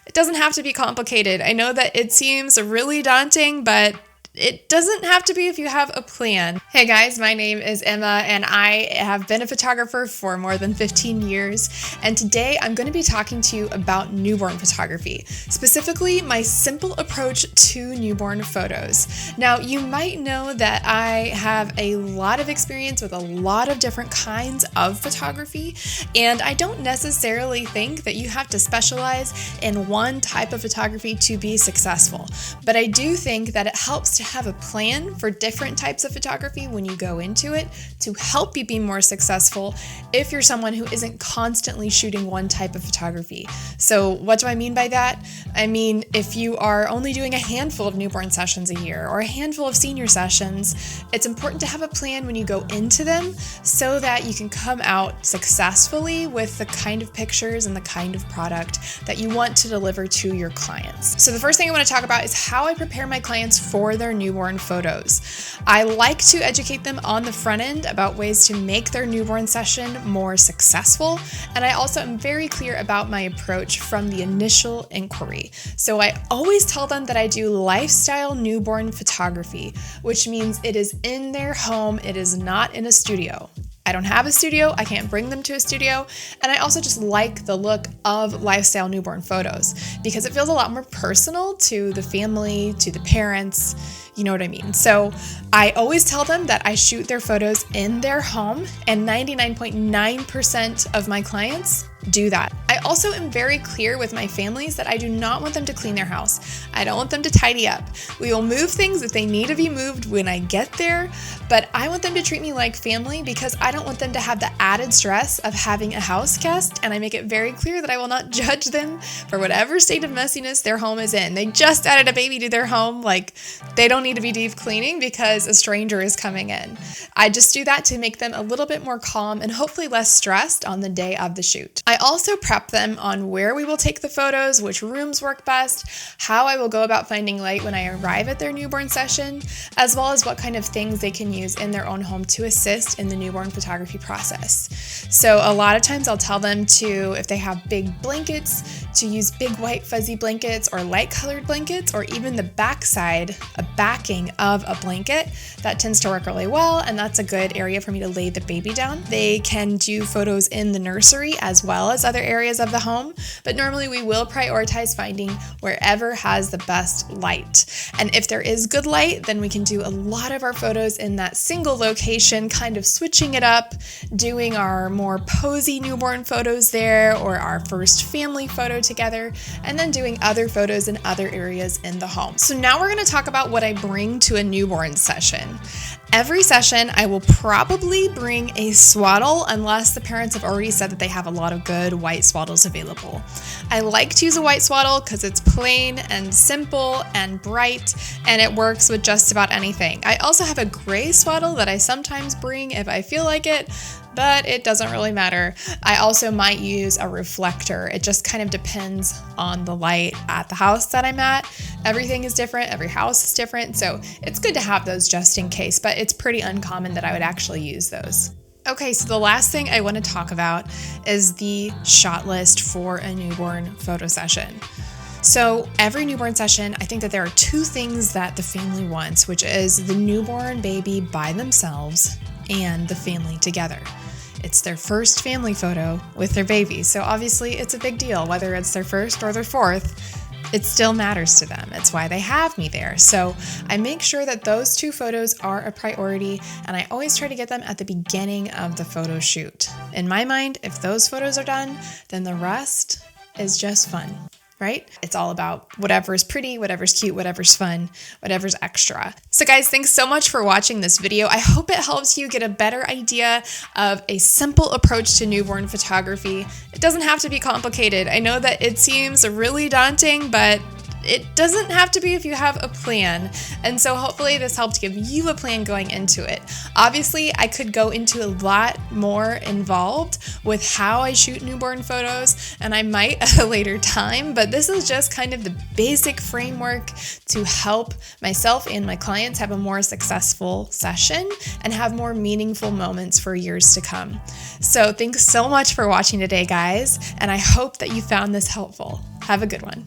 It doesn't have to be complicated. I know that it seems really daunting, but it doesn't have to be if you have a plan. Hey guys, my name is Emma and I have been a photographer for more than 15 years. And today I'm going to be talking to you about newborn photography, specifically my simple approach to newborn photos. Now, you might know that I have a lot of experience with a lot of different kinds of photography, and I don't necessarily think that you have to specialize in one type of photography to be successful. But I do think that it helps to have a plan for different types of photography when you go into it to help you be more successful if you're someone who isn't constantly shooting one type of photography. So what do I mean by that? I mean, if you are only doing a handful of newborn sessions a year or a handful of senior sessions, it's important to have a plan when you go into them so that you can come out successfully with the kind of pictures and the kind of product that you want to deliver to your clients. So the first thing I want to talk about is how I prepare my clients for their newborn photos. I like to educate them on the front end about ways to make their newborn session more successful, and I also am very clear about my approach from the initial inquiry. So I always tell them that I do lifestyle newborn photography, which means it is in their home, it is not in a studio. I don't have a studio, I can't bring them to a studio, and I also just like the look of lifestyle newborn photos because it feels a lot more personal to the family, to the parents, you know what I mean? So I always tell them that I shoot their photos in their home, and 99.9% of my clients do that. I also am very clear with my families that I do not want them to clean their house. I don't want them to tidy up. We will move things if they need to be moved when I get there, but I want them to treat me like family because I don't want them to have the added stress of having a house guest, and I make it very clear that I will not judge them for whatever state of messiness their home is in. They just added a baby to their home, like they don't need to be deep cleaning because a stranger is coming in. I just do that to make them a little bit more calm and hopefully less stressed on the day of the shoot. I also prep them on where we will take the photos, which rooms work best, how I will go about finding light when I arrive at their newborn session, as well as what kind of things they can use in their own home to assist in the newborn photography process. So a lot of times I'll tell them to, if they have big blankets, to use big white fuzzy blankets or light colored blankets, or even the backside, a backing of a blanket. That tends to work really well, and that's a good area for me to lay the baby down. They can do photos in the nursery as well as other areas of the home, but normally we will prioritize finding wherever has the best light. And if there is good light, then we can do a lot of our photos in that single location, kind of switching it up, doing our more posy newborn photos there, or our first family photo together, and then doing other photos in other areas in the home. So now we're going to talk about what I bring to a newborn session. Every session, I will probably bring a swaddle unless the parents have already said that they have a lot of good white swaddles available. I like to use a white swaddle because it's plain and simple and bright, and it works with just about anything. I also have a gray swaddle that I sometimes bring if I feel like it, but it doesn't really matter. I also might use a reflector. It just kind of depends on the light at the house that I'm at. Everything is different, every house is different, so it's good to have those just in case, but it's pretty uncommon that I would actually use those. Okay, so the last thing I want to talk about is the shot list for a newborn photo session. So every newborn session, I think that there are two things that the family wants, which is the newborn baby by themselves and the family together. It's their first family photo with their baby, so obviously it's a big deal, whether it's their first or their fourth. It still matters to them. It's why they have me there. So I make sure that those two photos are a priority, and I always try to get them at the beginning of the photo shoot. In my mind, if those photos are done, then the rest is just fun. Right? It's all about whatever's pretty, whatever's cute, whatever's fun, whatever's extra. So guys, thanks so much for watching this video. I hope it helps you get a better idea of a simple approach to newborn photography. It doesn't have to be complicated. I know that it seems really daunting, but it doesn't have to be if you have a plan. And so hopefully this helped give you a plan going into it. Obviously, I could go into a lot more involved with how I shoot newborn photos, and I might at a later time, but this is just kind of the basic framework to help myself and my clients have a more successful session and have more meaningful moments for years to come. So thanks so much for watching today, guys, and I hope that you found this helpful. Have a good one.